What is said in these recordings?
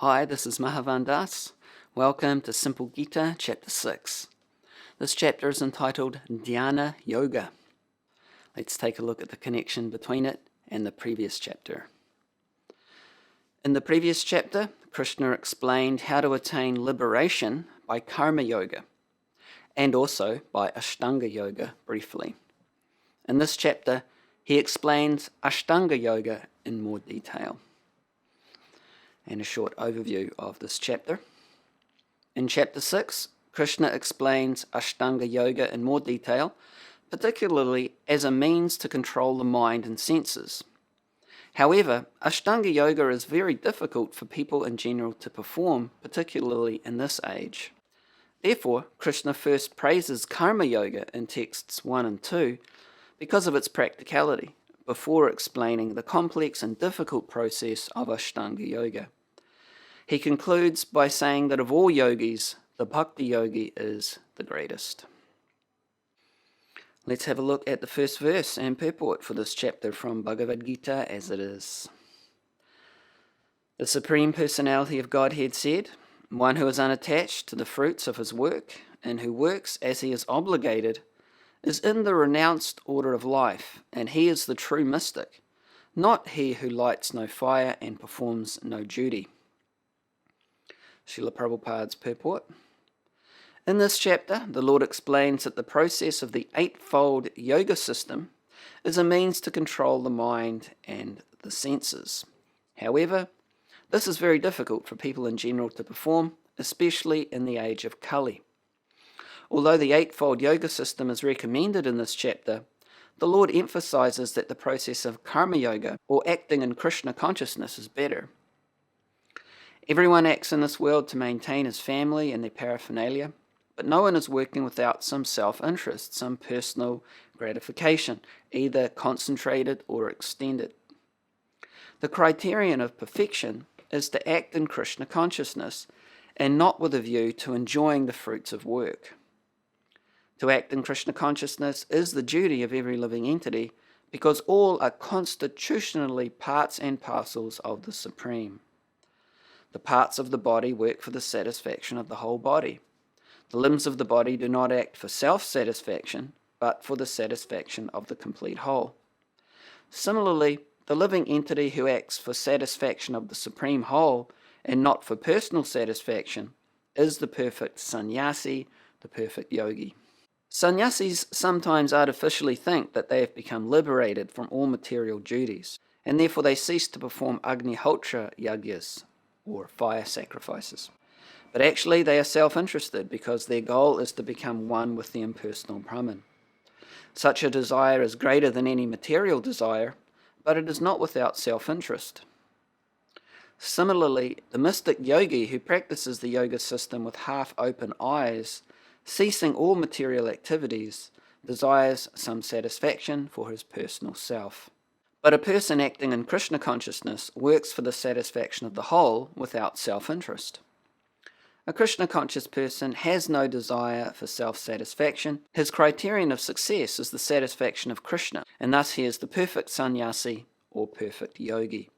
Hi, this is Mahavan Das. Welcome to Simple Gita, Chapter 6. This chapter is entitled Dhyana Yoga. Let's take a look at the connection between it and the previous chapter. In the previous chapter, Krishna explained how to attain liberation by karma yoga and also by astanga yoga briefly. In this chapter, he explains astanga yoga in more detail. And a short overview of this chapter. In chapter 6, Krishna explains astanga yoga in more detail, particularly as a means to control the mind and senses. However, ashtanga yoga is very difficult for people in general to perform, particularly in this age. Therefore, Krishna first praises karma yoga in texts 1 and 2 because of its practicality, before explaining the complex and difficult process of ashtanga yoga. He concludes by saying that of all yogis, the Bhakti yogi is the greatest. Let's have a look at the first verse and purport for this chapter from Bhagavad Gita as it is. The Supreme Personality of Godhead said, "One who is unattached to the fruits of his work and who works as he is obligated is in the renounced order of life, and he is the true mystic, not he who lights no fire and performs no duty." Srila Prabhupada's purport. In this chapter, the Lord explains that the process of the eightfold yoga system is a means to control the mind and the senses. However, this is very difficult for people in general to perform, especially in the age of Kali. Although the eightfold yoga system is recommended in this chapter, the Lord emphasizes that the process of karma yoga, or acting in Krishna consciousness, is better. Everyone acts in this world to maintain his family and their paraphernalia, but no one is working without some self-interest, some personal gratification, either concentrated or extended. The criterion of perfection is to act in Krishna consciousness, and not with a view to enjoying the fruits of work. To act in Krishna consciousness is the duty of every living entity, because all are constitutionally parts and parcels of the Supreme. The parts of the body work for the satisfaction of the whole body. The limbs of the body do not act for self-satisfaction, but for the satisfaction of the complete whole. Similarly, the living entity who acts for satisfaction of the Supreme Whole and not for personal satisfaction is the perfect sannyasi, the perfect yogi. Sannyasis sometimes artificially think that they have become liberated from all material duties, and therefore they cease to perform agnihotra yagyas, or fire sacrifices. But actually they are self-interested because their goal is to become one with the impersonal Brahman. Such a desire is greater than any material desire, but it is not without self-interest. Similarly, the mystic yogi who practices the yoga system with half-open eyes, ceasing all material activities, desires some satisfaction for his personal self. But a person acting in Krishna consciousness works for the satisfaction of the whole without self-interest. A Krishna-conscious person has no desire for self-satisfaction. His criterion of success is the satisfaction of Krishna, and thus he is the perfect sannyasi or perfect yogi.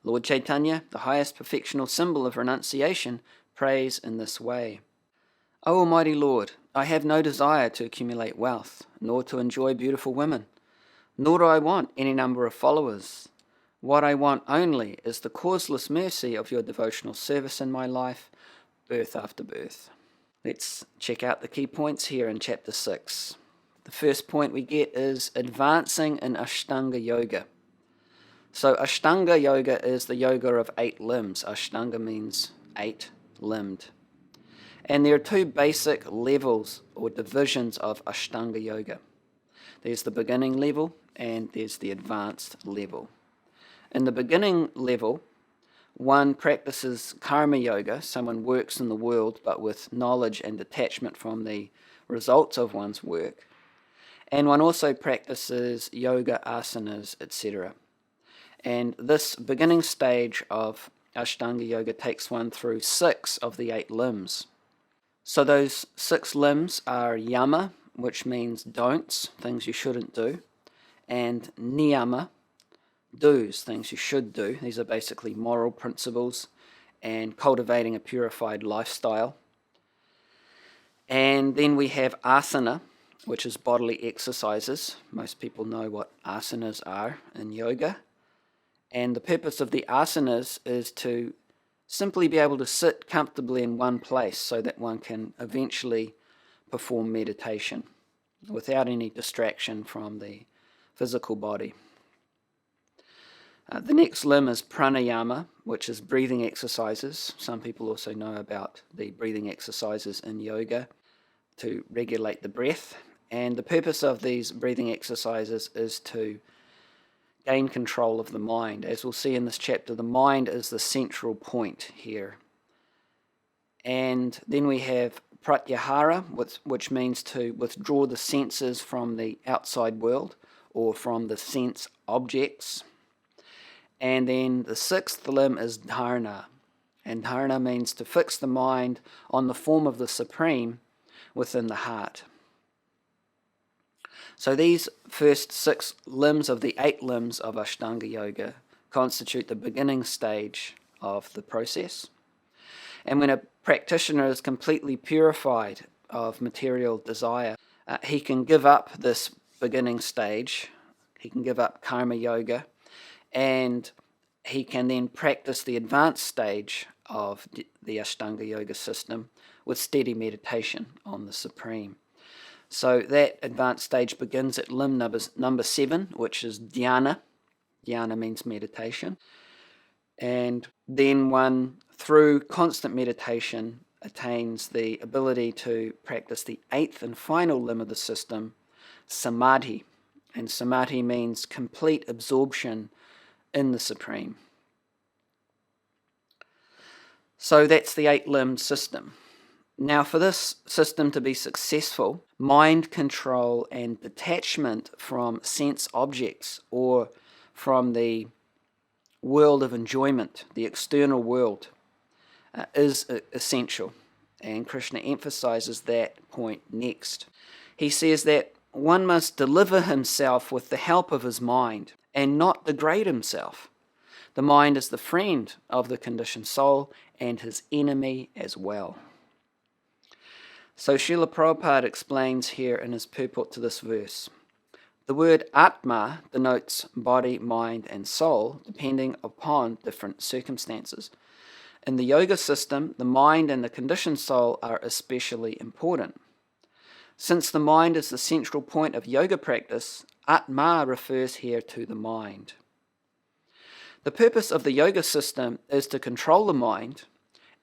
Lord Chaitanya, the highest perfectional symbol of renunciation, prays in this way. O Almighty Lord, I have no desire to accumulate wealth, nor to enjoy beautiful women, nor do I want any number of followers. What I want only is the causeless mercy of your devotional service in my life, birth after birth. Let's check out the key points here in chapter 6. The first point we get is advancing in Ashtanga Yoga. So Ashtanga Yoga is the yoga of 8 limbs. Ashtanga means 8-limbed. And there are 2 basic levels or divisions of Ashtanga Yoga. There's the beginning level and there's the advanced level. In the beginning level, one practices karma yoga, someone works in the world but with knowledge and detachment from the results of one's work. And one also practices yoga asanas, etc. And this beginning stage of Ashtanga Yoga takes one through 6 of the 8 limbs. So those 6 limbs are yama, which means don'ts, things you shouldn't do, and niyama, do's, things you should do. These are basically moral principles, and cultivating a purified lifestyle. And then we have asana, which is bodily exercises. Most people know what asanas are in yoga. And the purpose of the asanas is to simply be able to sit comfortably in one place so that one can eventually perform meditation without any distraction from the physical body. The next limb is pranayama, which is breathing exercises. Some people also know about the breathing exercises in yoga to regulate the breath. And the purpose of these breathing exercises is to gain control of the mind. As we'll see in this chapter, the mind is the central point here. And then we have pratyahara, which means to withdraw the senses from the outside world or from the sense objects. And then the sixth limb is dhyana. And dhyana means to fix the mind on the form of the Supreme within the heart. So these first 6 limbs of the 8 limbs of Ashtanga Yoga constitute the beginning stage of the process. And when a practitioner is completely purified of material desire, he can give up this beginning stage, he can give up karma yoga, and he can then practice the advanced stage of the Ashtanga Yoga system with steady meditation on the Supreme. So that advanced stage begins at limb number 7, which is Dhyana. Dhyana means meditation. And then one, through constant meditation, attains the ability to practice the 8th and final limb of the system, Samadhi. And Samadhi means complete absorption in the Supreme. So that's the 8-limb system. Now, for this system to be successful, mind control and detachment from sense objects or from the world of enjoyment, the external world, is essential. And Krishna emphasizes that point next. He says that one must deliver himself with the help of his mind and not degrade himself. The mind is the friend of the conditioned soul and his enemy as well. So Srila Prabhupada explains here in his purport to this verse, the word Atma denotes body, mind, and soul, depending upon different circumstances. In the yoga system, the mind and the conditioned soul are especially important. Since the mind is the central point of yoga practice, Atma refers here to the mind. The purpose of the yoga system is to control the mind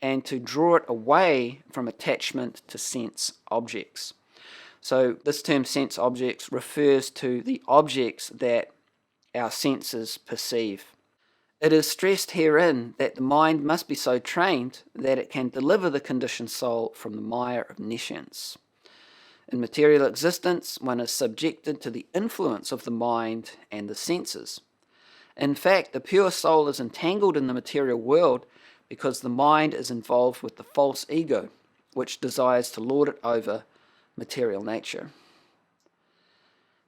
and to draw it away from attachment to sense objects. So this term sense objects refers to the objects that our senses perceive. It is stressed herein that the mind must be so trained that it can deliver the conditioned soul from the mire of nescience. In material existence, one is subjected to the influence of the mind and the senses. In fact, the pure soul is entangled in the material world because the mind is involved with the false ego, which desires to lord it over material nature.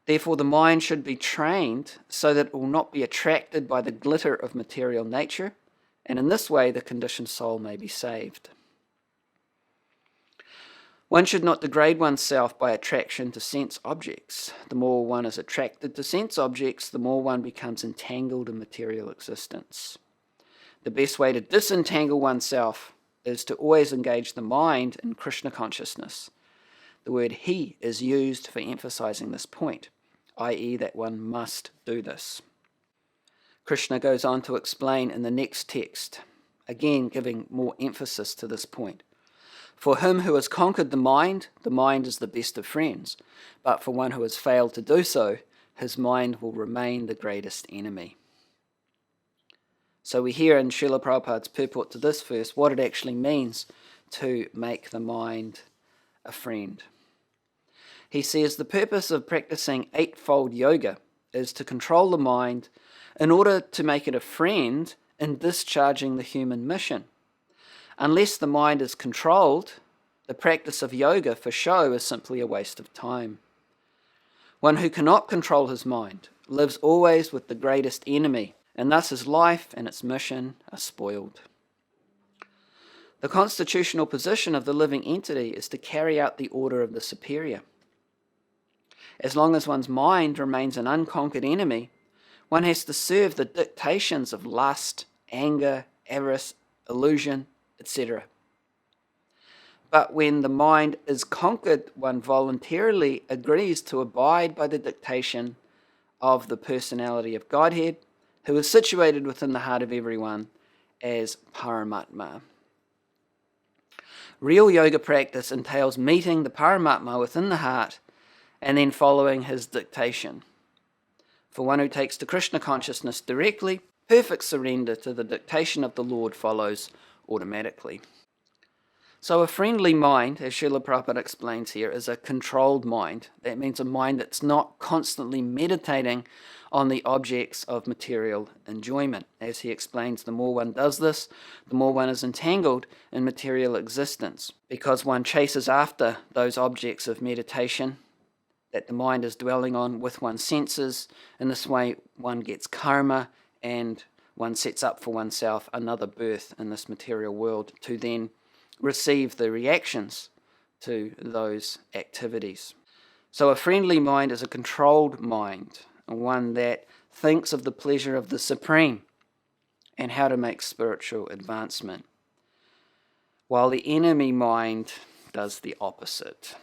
Therefore, the mind should be trained so that it will not be attracted by the glitter of material nature, and in this way the conditioned soul may be saved. One should not degrade oneself by attraction to sense objects. The more one is attracted to sense objects, the more one becomes entangled in material existence. The best way to disentangle oneself is to always engage the mind in Krishna consciousness. The word he is used for emphasizing this point, i.e. that one must do this. Krishna goes on to explain in the next text, again giving more emphasis to this point. For him who has conquered the mind is the best of friends. But for one who has failed to do so, his mind will remain the greatest enemy. So we hear in Srila Prabhupada's purport to this verse what it actually means to make the mind a friend. He says the purpose of practicing eightfold yoga is to control the mind in order to make it a friend in discharging the human mission. Unless the mind is controlled, the practice of yoga for show is simply a waste of time. One who cannot control his mind lives always with the greatest enemy, and thus his life and its mission are spoiled. The constitutional position of the living entity is to carry out the order of the superior. As long as one's mind remains an unconquered enemy, one has to serve the dictations of lust, anger, avarice, illusion, etc. But when the mind is conquered, one voluntarily agrees to abide by the dictation of the personality of Godhead, who is situated within the heart of everyone as Paramatma. Real yoga practice entails meeting the Paramatma within the heart and then following his dictation. For one who takes to Krishna consciousness directly, perfect surrender to the dictation of the Lord follows automatically. So a friendly mind, as Srila Prabhupada explains here, is a controlled mind. That means a mind that's not constantly meditating on the objects of material enjoyment. As he explains, the more one does this, the more one is entangled in material existence, because one chases after those objects of meditation that the mind is dwelling on with one's senses. In this way, one gets karma and one sets up for oneself another birth in this material world to then receive the reactions to those activities. So a friendly mind is a controlled mind, one that thinks of the pleasure of the Supreme and how to make spiritual advancement, while the enemy mind does the opposite.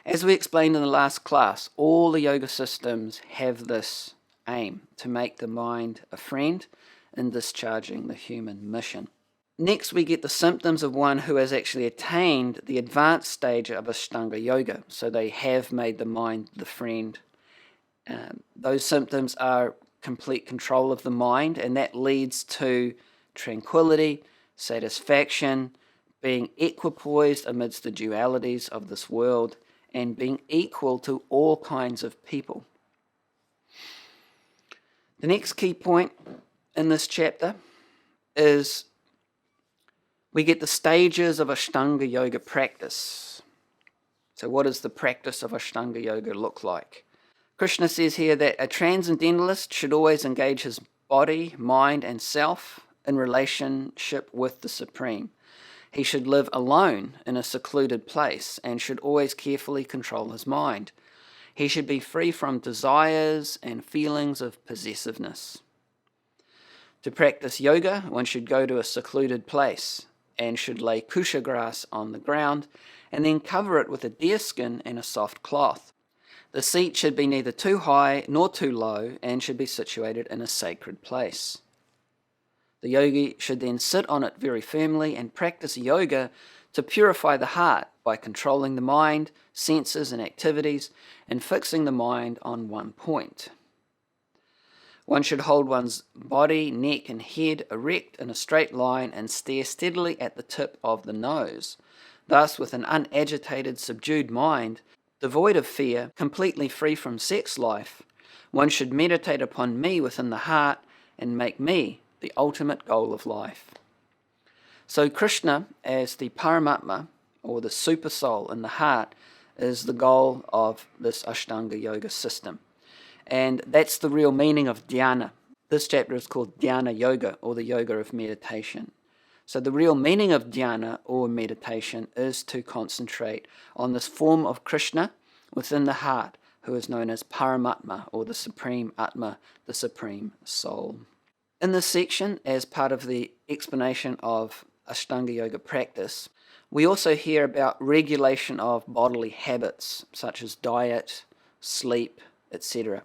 As we explained in the last class, all the yoga systems have this aim, to make the mind a friend in discharging the human mission. Next, we get the symptoms of one who has actually attained the advanced stage of astanga yoga. So they have made the mind the friend. Those symptoms are complete control of the mind, and that leads to tranquility, satisfaction, being equipoised amidst the dualities of this world, and being equal to all kinds of people. The next key point in this chapter is we get the stages of Ashtanga yoga practice. So what does the practice of Ashtanga yoga look like? Krishna says here that a transcendentalist should always engage his body, mind, and self in relationship with the Supreme. He should live alone in a secluded place and should always carefully control his mind. He should be free from desires and feelings of possessiveness. To practice yoga, one should go to a secluded place and should lay kusha grass on the ground and then cover it with a deerskin and a soft cloth. The seat should be neither too high nor too low and should be situated in a sacred place. The yogi should then sit on it very firmly and practice yoga to purify the heart by controlling the mind, senses and activities and fixing the mind on one point. One should hold one's body, neck and head erect in a straight line and stare steadily at the tip of the nose. Thus, with an unagitated, subdued mind, devoid of fear, completely free from sex life, one should meditate upon me within the heart and make me the ultimate goal of life. So Krishna, as the Paramatma, or the super soul in the heart, is the goal of this Ashtanga yoga system. And that's the real meaning of Dhyana. This chapter is called Dhyana Yoga, or the yoga of meditation. So the real meaning of Dhyana, or meditation, is to concentrate on this form of Krishna within the heart, who is known as Paramatma, or the Supreme Atma, the Supreme Soul. In this section, as part of the explanation of Ashtanga yoga practice, we also hear about regulation of bodily habits, such as diet, sleep, etc.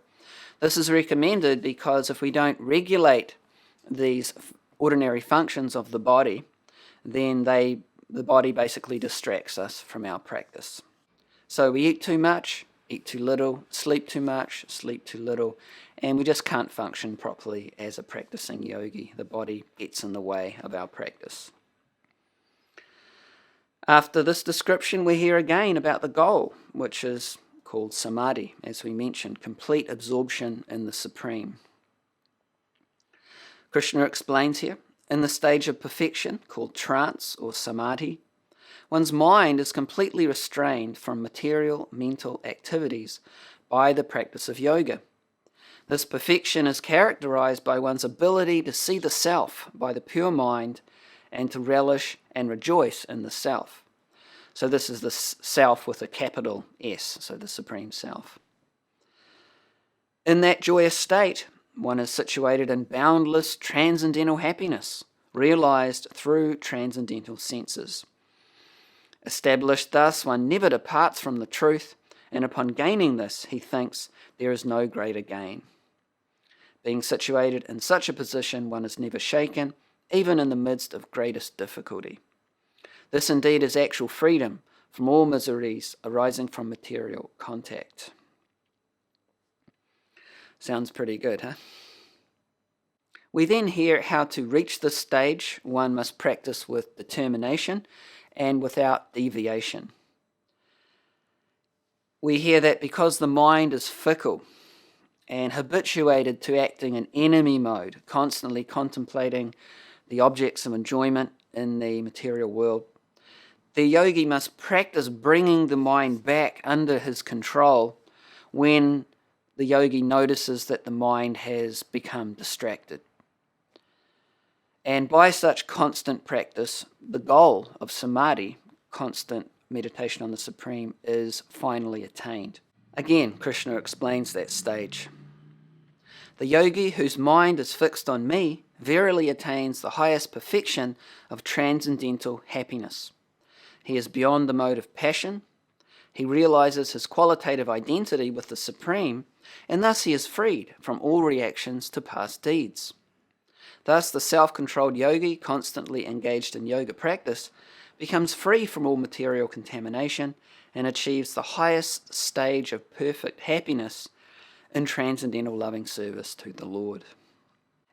This is recommended because if we don't regulate these ordinary functions of the body, then the body basically distracts us from our practice. So we eat too much, eat too little, sleep too much, sleep too little, and we just can't function properly as a practicing yogi. The body gets in the way of our practice. After this description, we hear again about the goal, which is called samadhi, as we mentioned, complete absorption in the Supreme. Krishna explains here, in the stage of perfection, called trance or samadhi, one's mind is completely restrained from material mental activities by the practice of yoga. This perfection is characterized by one's ability to see the self by the pure mind and to relish and rejoice in the self. So this is the self with a capital S, so the Supreme Self. In that joyous state, one is situated in boundless transcendental happiness, realized through transcendental senses. Established thus, one never departs from the truth, and upon gaining this, he thinks there is no greater gain. Being situated in such a position, one is never shaken, even in the midst of greatest difficulty. This indeed is actual freedom from all miseries arising from material contact. Sounds pretty good, huh? We then hear how to reach this stage. One must practice with determination and without deviation. We hear that because the mind is fickle and habituated to acting in enemy mode, constantly contemplating the objects of enjoyment in the material world, the yogi must practice bringing the mind back under his control when the yogi notices that the mind has become distracted. And by such constant practice, the goal of samadhi, constant meditation on the Supreme, is finally attained. Again, Krishna explains that stage. The yogi whose mind is fixed on me verily attains the highest perfection of transcendental happiness. He is beyond the mode of passion. He realizes his qualitative identity with the Supreme, and thus he is freed from all reactions to past deeds. Thus, the self-controlled yogi, constantly engaged in yoga practice, becomes free from all material contamination and achieves the highest stage of perfect happiness in transcendental loving service to the Lord.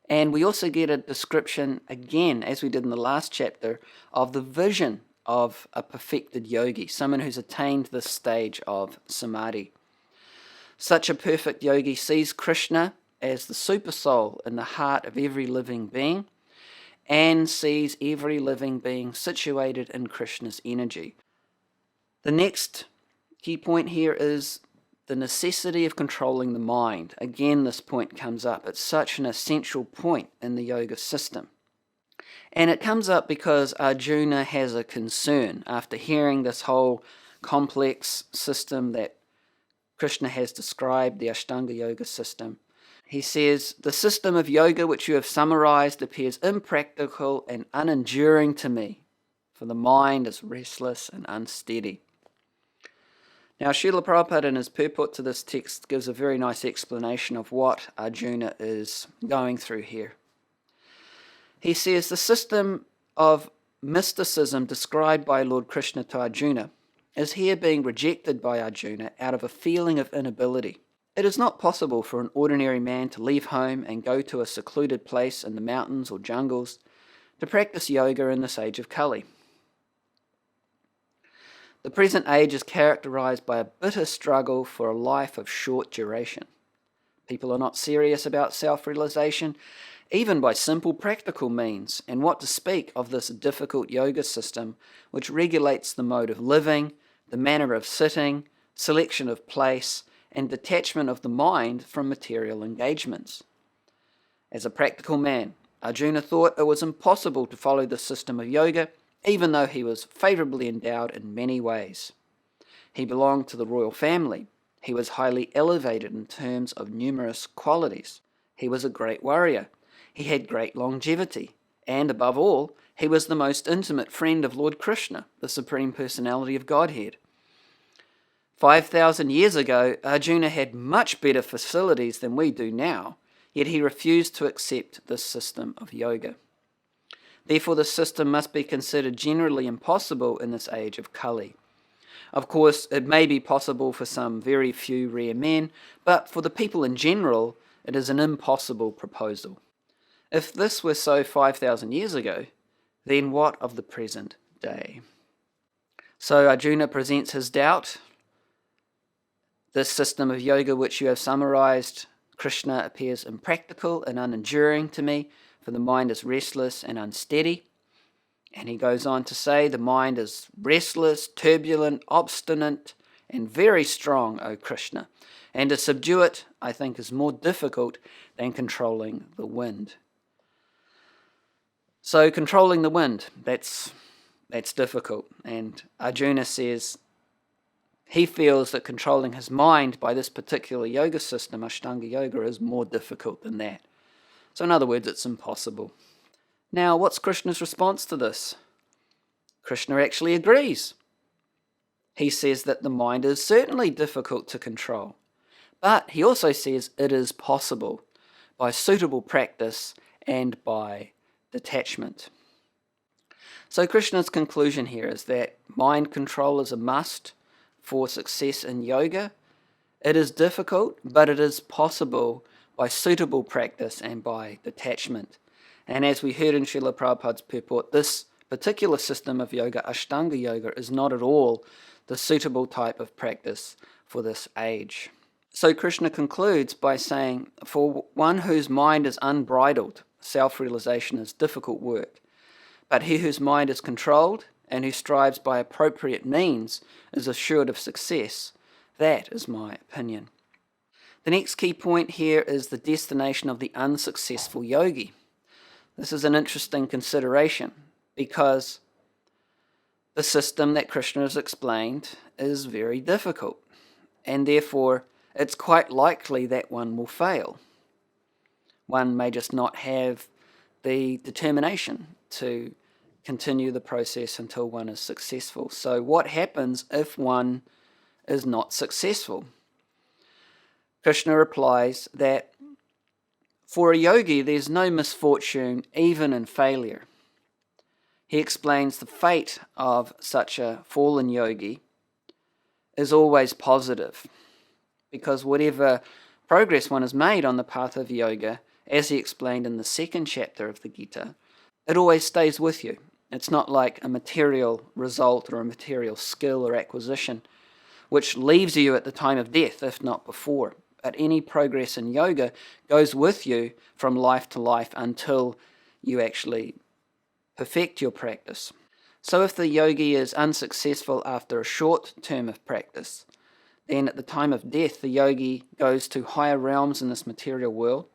And we also get a description, again, as we did in the last chapter, of the vision of a perfected yogi, someone who's attained this stage of samadhi. Such a perfect yogi sees Krishna as the supersoul in the heart of every living being, and sees every living being situated in Krishna's energy. The next key point here is the necessity of controlling the mind. Again, this point comes up. It's such an essential point in the yoga system. And it comes up because Arjuna has a concern after hearing this whole complex system that Krishna has described, the Astanga yoga system. He says, the system of yoga which you have summarized appears impractical and unenduring to me, for the mind is restless and unsteady. Now, Srila Prabhupada in his purport to this text gives a very nice explanation of what Arjuna is going through here. He says, the system of mysticism described by Lord Krishna to Arjuna is here being rejected by Arjuna out of a feeling of inability. It is not possible for an ordinary man to leave home and go to a secluded place in the mountains or jungles to practice yoga in this age of Kali. The present age is characterized by a bitter struggle for a life of short duration. People are not serious about self-realization, even by simple practical means, and what to speak of this difficult yoga system which regulates the mode of living, the manner of sitting, selection of place, and detachment of the mind from material engagements. As a practical man, Arjuna thought it was impossible to follow the system of yoga, even though he was favorably endowed in many ways. He belonged to the royal family. He was highly elevated in terms of numerous qualities. He was a great warrior. He had great longevity. And above all, he was the most intimate friend of Lord Krishna, the Supreme Personality of Godhead. 5,000 years ago, Arjuna had much better facilities than we do now, yet he refused to accept this system of yoga. Therefore, the system must be considered generally impossible in this age of Kali. Of course, it may be possible for some very few rare men, but for the people in general, it is an impossible proposal. If this were so 5,000 years ago, then what of the present day? So Arjuna presents his doubt. This system of yoga which you have summarized, Krishna, appears impractical and unenduring to me, for the mind is restless and unsteady. And he goes on to say, the mind is restless, turbulent, obstinate, and very strong, O Krishna. And to subdue it, I think, is more difficult than controlling the wind. So controlling the wind, that's difficult. And Arjuna says he feels that controlling his mind by this particular yoga system, Ashtanga Yoga, is more difficult than that. So in other words, it's impossible. Now, what's Krishna's response to this? Krishna actually agrees. He says that the mind is certainly difficult to control, but he also says it is possible by suitable practice and by detachment. So Krishna's conclusion here is that mind control is a must for success in yoga. It is difficult, but it is possible by suitable practice and by detachment. And as we heard in Srila Prabhupada's purport, this particular system of yoga, Ashtanga Yoga, is not at all the suitable type of practice for this age. So Krishna concludes by saying, for one whose mind is unbridled, self-realization is difficult work. But he whose mind is controlled and who strives by appropriate means is assured of success. That is my opinion. The next key point here is the destination of the unsuccessful yogi. This is an interesting consideration because the system that Krishna has explained is very difficult, and therefore it's quite likely that one will fail. One may just not have the determination to continue the process until one is successful. So what happens if one is not successful? Krishna replies that for a yogi there's no misfortune even in failure. He explains the fate of such a fallen yogi is always positive, because whatever progress one has made on the path of yoga, as he explained in the second chapter of the Gita, it always stays with you. It's not like a material result or a material skill or acquisition which leaves you at the time of death, if not before. But any progress in yoga goes with you from life to life until you actually perfect your practice. So if the yogi is unsuccessful after a short term of practice, then at the time of death the yogi goes to higher realms in this material world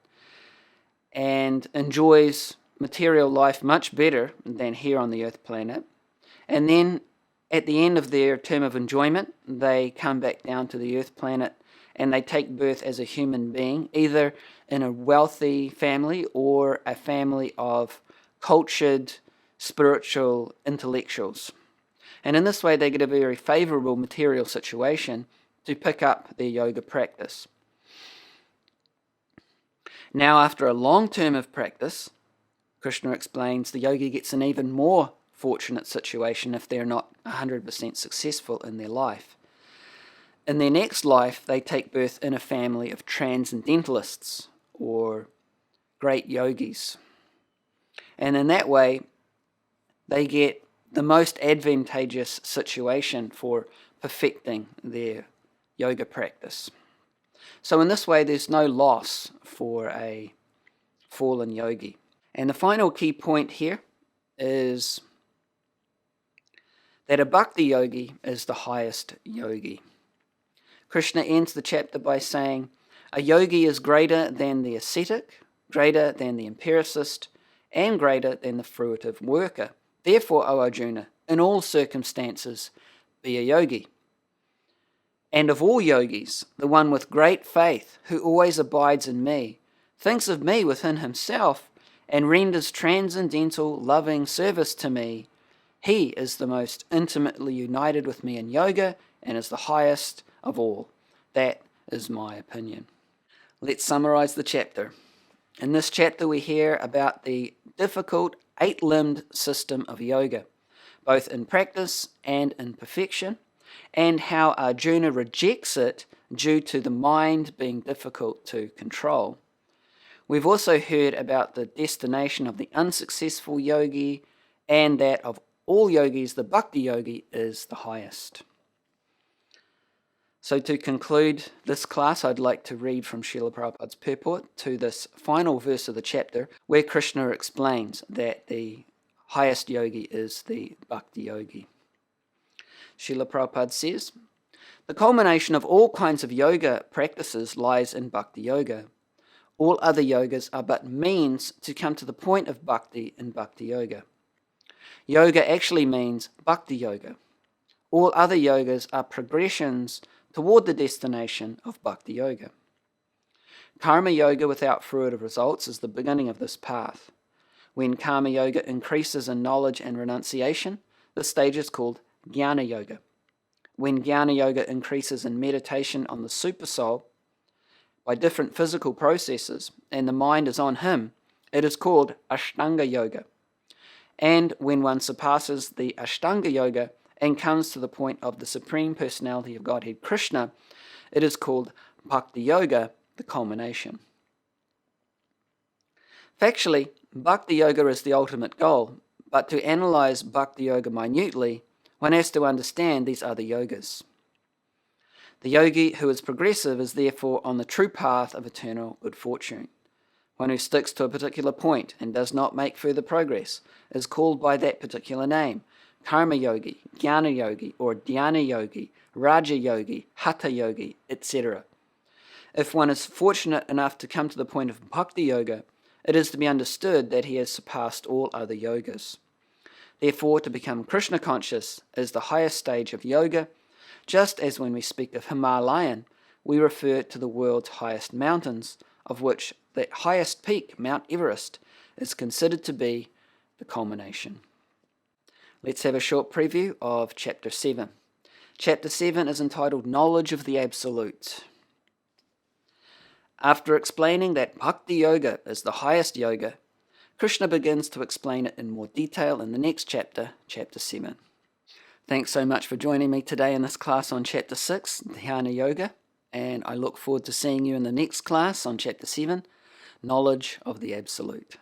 and enjoys material life much better than here on the earth planet. And then at the end of their term of enjoyment, they come back down to the earth planet and they take birth as a human being, either in a wealthy family or a family of cultured, spiritual intellectuals. And in this way they get a very favorable material situation to pick up their yoga practice. Now, after a long term of practice, Krishna explains the yogi gets an even more fortunate situation if they're not 100% successful in their life. In their next life, they take birth in a family of transcendentalists or great yogis. And in that way, they get the most advantageous situation for perfecting their yoga practice. So in this way, there's no loss for a fallen yogi. And the final key point here is that a bhakti yogi is the highest yogi. Krishna ends the chapter by saying, a yogi is greater than the ascetic, greater than the empiricist, and greater than the fruitive worker. Therefore, O Arjuna, in all circumstances, be a yogi. And of all yogis, the one with great faith, who always abides in me, thinks of me within himself, and renders transcendental loving service to me, he is the most intimately united with me in yoga and is the highest of all. That is my opinion. Let's summarize the chapter. In this chapter we hear about the difficult 8-limbed system of yoga, both in practice and in perfection, and how Arjuna rejects it due to the mind being difficult to control. We've also heard about the destination of the unsuccessful yogi, and that of all yogis, the bhakti yogi is the highest. So to conclude this class, I'd like to read from Srila Prabhupada's purport to this final verse of the chapter, where Krishna explains that the highest yogi is the bhakti yogi. Srila Prabhupada says, the culmination of all kinds of yoga practices lies in bhakti yoga. All other yogas are but means to come to the point of bhakti in bhakti yoga. Yoga actually means bhakti yoga. All other yogas are progressions toward the destination of bhakti yoga. Karma yoga without fruitive results is the beginning of this path. When karma yoga increases in knowledge and renunciation, this stage is called Dhyana yoga. When Dhyana yoga increases in meditation on the supersoul by different physical processes and the mind is on him, it is called astanga yoga. And when one surpasses the astanga yoga and comes to the point of the Supreme Personality of Godhead Krishna, it is called Bhakti yoga, the culmination. Factually, Bhakti yoga is the ultimate goal, but to analyze Bhakti yoga minutely, one has to understand these other yogas. The yogi who is progressive is therefore on the true path of eternal good fortune. One who sticks to a particular point and does not make further progress is called by that particular name: karma yogi, jnana yogi, or dhyana yogi, raja yogi, hatha yogi, etc. If one is fortunate enough to come to the point of bhakti yoga, it is to be understood that he has surpassed all other yogas. Therefore, to become Krishna conscious is the highest stage of yoga, just as when we speak of Himalayan, we refer to the world's highest mountains, of which the highest peak, Mount Everest, is considered to be the culmination. Let's have a short preview of Chapter 7. Chapter 7 is entitled Knowledge of the Absolute. After explaining that Bhakti Yoga is the highest yoga, Krishna begins to explain it in more detail in the next chapter, Chapter 7. Thanks so much for joining me today in this class on Chapter 6, Dhyana Yoga, and I look forward to seeing you in the next class on Chapter 7, Knowledge of the Absolute.